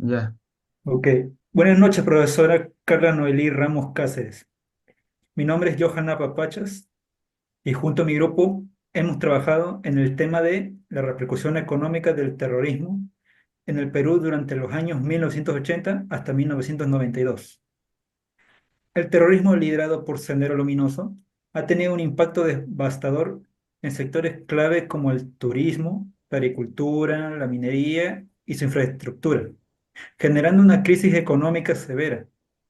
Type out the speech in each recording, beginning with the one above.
Ya. Ok. Buenas noches, profesora Carla Noelí Ramos Cáceres. Mi nombre es Johanna Papachas y junto a mi grupo hemos trabajado en el tema de la repercusión económica del terrorismo en el Perú durante los años 1980 hasta 1992. El terrorismo liderado por Sendero Luminoso ha tenido un impacto devastador en sectores clave como el turismo, la agricultura, la minería y su infraestructura, generando una crisis económica severa.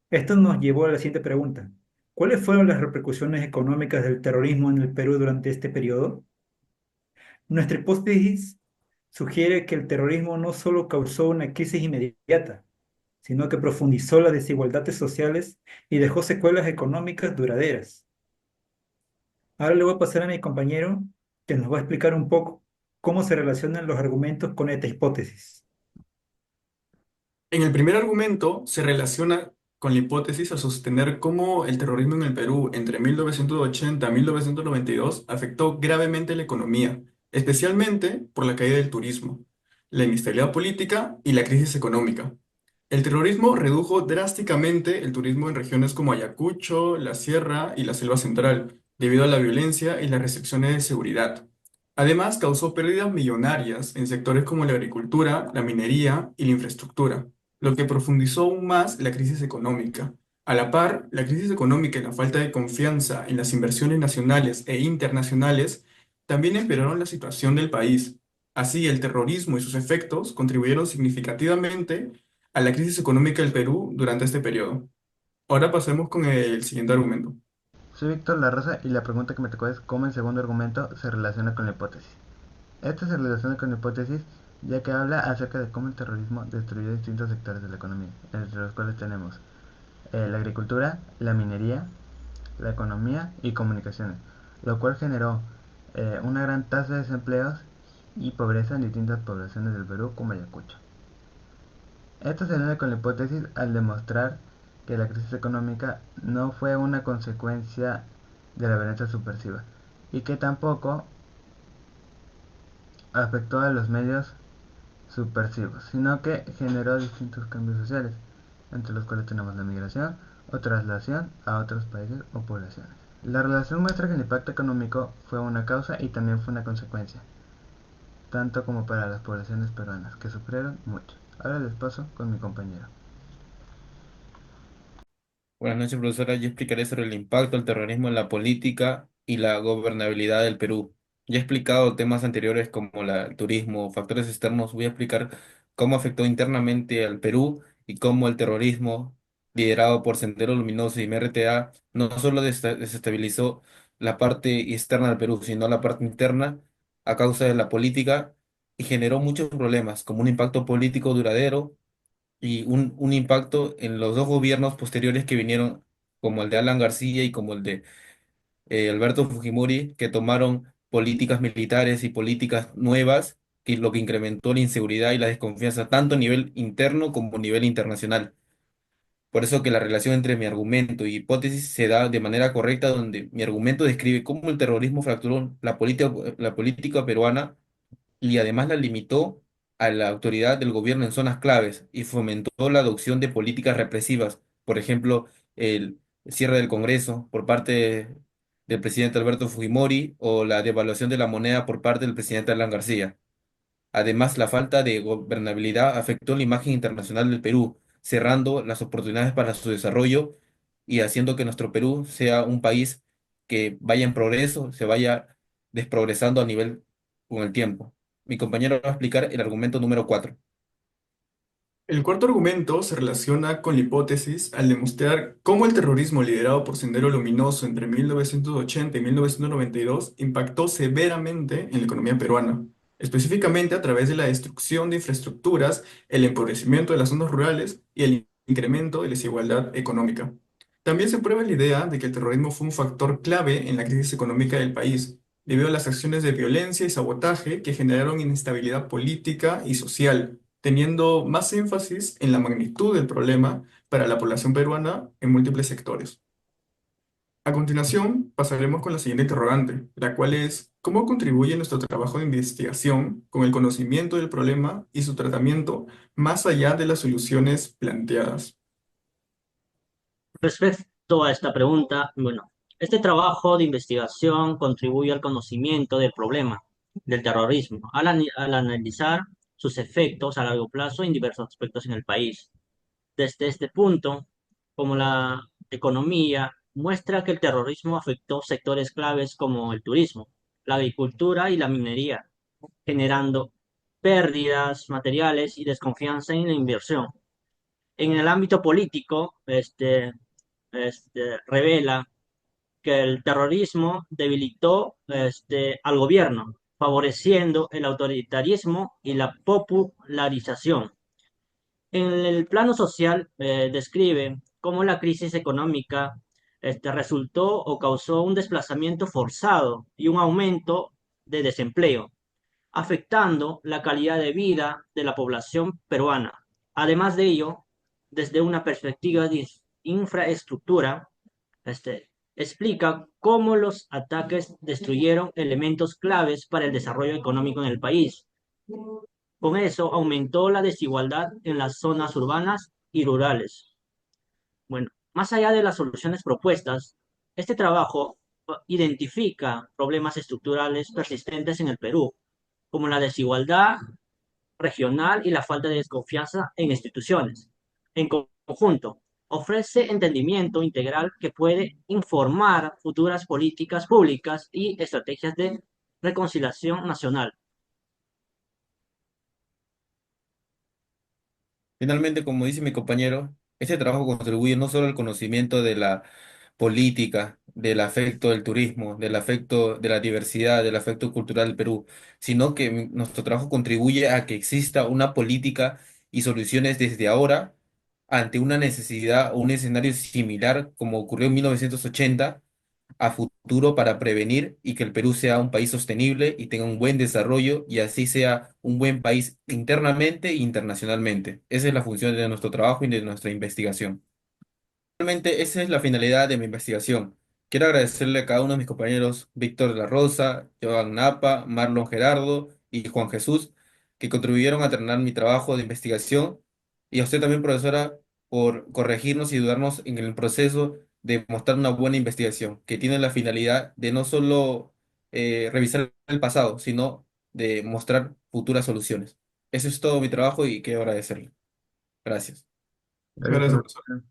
Esto nos llevó a la siguiente pregunta. ¿Cuáles fueron las repercusiones económicas del terrorismo en el Perú durante este periodo? Nuestra hipótesis sugiere que el terrorismo no solo causó una crisis inmediata, sino que profundizó las desigualdades sociales y dejó secuelas económicas duraderas. Ahora le voy a pasar a mi compañero que nos va a explicar un poco cómo se relacionan los argumentos con esta hipótesis. En el primer argumento se relaciona con la hipótesis al sostener cómo el terrorismo en el Perú entre 1980 y 1992 afectó gravemente la economía, especialmente por la caída del turismo, la inestabilidad política y la crisis económica. El terrorismo redujo drásticamente el turismo en regiones como Ayacucho, la Sierra y la Selva Central, debido a la violencia y las restricciones de seguridad. Además, causó pérdidas millonarias en sectores como la agricultura, la minería y la infraestructura, lo que profundizó aún más la crisis económica. A la par, la crisis económica y la falta de confianza en las inversiones nacionales e internacionales también empeoraron la situación del país. Así, el terrorismo y sus efectos contribuyeron significativamente a la crisis económica del Perú durante este periodo. Ahora pasemos con el siguiente argumento. Soy Víctor La Rosa y la pregunta que me tocó es cómo el segundo argumento se relaciona con la hipótesis. Esto se relaciona con la hipótesis ya que habla acerca de cómo el terrorismo destruyó distintos sectores de la economía, entre los cuales tenemos la agricultura, la minería, la economía y comunicaciones, lo cual generó una gran tasa de desempleos y pobreza en distintas poblaciones del Perú como Ayacucho. Esto se une con la hipótesis al demostrar que la crisis económica no fue una consecuencia de la violencia subversiva y que tampoco afectó a los medios subversivos, sino que generó distintos cambios sociales, entre los cuales tenemos la migración o traslación a otros países o poblaciones. La relación muestra que el impacto económico fue una causa y también fue una consecuencia, tanto como para las poblaciones peruanas, que sufrieron mucho. Ahora les paso con mi compañero. Buenas noches, profesora. Yo explicaré sobre el impacto del terrorismo en la política y la gobernabilidad del Perú. Ya he explicado temas anteriores como el turismo, factores externos. Voy a explicar cómo afectó internamente al Perú y cómo el terrorismo, liderado por Sendero Luminoso y MRTA, no solo desestabilizó la parte externa del Perú, sino la parte interna a causa de la política y generó muchos problemas, como un impacto político duradero y un impacto en los dos gobiernos posteriores que vinieron, como el de Alan García y como el de Alberto Fujimori, que tomaron políticas militares y políticas nuevas, que lo que incrementó la inseguridad y la desconfianza tanto a nivel interno como a nivel internacional. Por eso que la relación entre mi argumento y hipótesis se da de manera correcta, donde mi argumento describe cómo el terrorismo fracturó la política peruana y además la limitó a la autoridad del gobierno en zonas claves y fomentó la adopción de políticas represivas, por ejemplo, el cierre del Congreso por parte del presidente Alberto Fujimori o la devaluación de la moneda por parte del presidente Alan García. Además, la falta de gobernabilidad afectó la imagen internacional del Perú, cerrando las oportunidades para su desarrollo y haciendo que nuestro Perú sea un país que vaya en progreso, se vaya desprogresando a nivel con el tiempo. Mi compañero va a explicar el argumento número 4. El cuarto argumento se relaciona con la hipótesis al demostrar cómo el terrorismo liderado por Sendero Luminoso entre 1980 y 1992 impactó severamente en la economía peruana, específicamente a través de la destrucción de infraestructuras, el empobrecimiento de las zonas rurales y el incremento de la desigualdad económica. También se prueba la idea de que el terrorismo fue un factor clave en la crisis económica del país, debido a las acciones de violencia y sabotaje que generaron inestabilidad política y social, teniendo más énfasis en la magnitud del problema para la población peruana en múltiples sectores. A continuación, pasaremos con la siguiente interrogante, la cual es, ¿cómo contribuye nuestro trabajo de investigación con el conocimiento del problema y su tratamiento más allá de las soluciones planteadas? Respecto a esta pregunta, bueno, este trabajo de investigación contribuye al conocimiento del problema del terrorismo, al analizar sus efectos a largo plazo en diversos aspectos en el país. Desde este punto, como la economía, muestra que el terrorismo afectó sectores claves como el turismo, la agricultura y la minería, generando pérdidas materiales y desconfianza en la inversión. En el ámbito político, revela que el terrorismo debilitó al gobierno, favoreciendo el autoritarismo y la popularización. En el plano social, describe cómo la crisis económica resultó o causó un desplazamiento forzado y un aumento de desempleo, afectando la calidad de vida de la población peruana. Además de ello, desde una perspectiva de infraestructura, explica cómo los ataques destruyeron elementos claves para el desarrollo económico en el país. Con eso aumentó la desigualdad en las zonas urbanas y rurales. Bueno, más allá de las soluciones propuestas, este trabajo identifica problemas estructurales persistentes en el Perú, como la desigualdad regional y la falta de desconfianza en instituciones. En conjunto, ofrece entendimiento integral que puede informar futuras políticas públicas y estrategias de reconciliación nacional. Finalmente, como dice mi compañero, este trabajo contribuye no solo al conocimiento de la política, del afecto del turismo, del afecto de la diversidad, del afecto cultural del Perú, sino que nuestro trabajo contribuye a que exista una política y soluciones desde ahora ante una necesidad o un escenario similar como ocurrió en 1980 a futuro para prevenir y que el Perú sea un país sostenible y tenga un buen desarrollo y así sea un buen país internamente e internacionalmente. Esa es la función de nuestro trabajo y de nuestra investigación. Realmente esa es la finalidad de mi investigación. Quiero agradecerle a cada uno de mis compañeros, Víctor de la Rosa, Joan Napa, Marlon Gerardo y Juan Jesús, que contribuyeron a terminar mi trabajo de investigación, y a usted también, profesora, por corregirnos y ayudarnos en el proceso de mostrar una buena investigación, que tiene la finalidad de no solo revisar el pasado, sino de mostrar futuras soluciones. Eso es todo mi trabajo y quiero agradecerle. Gracias. Gracias por Gracias, la profesor. atención.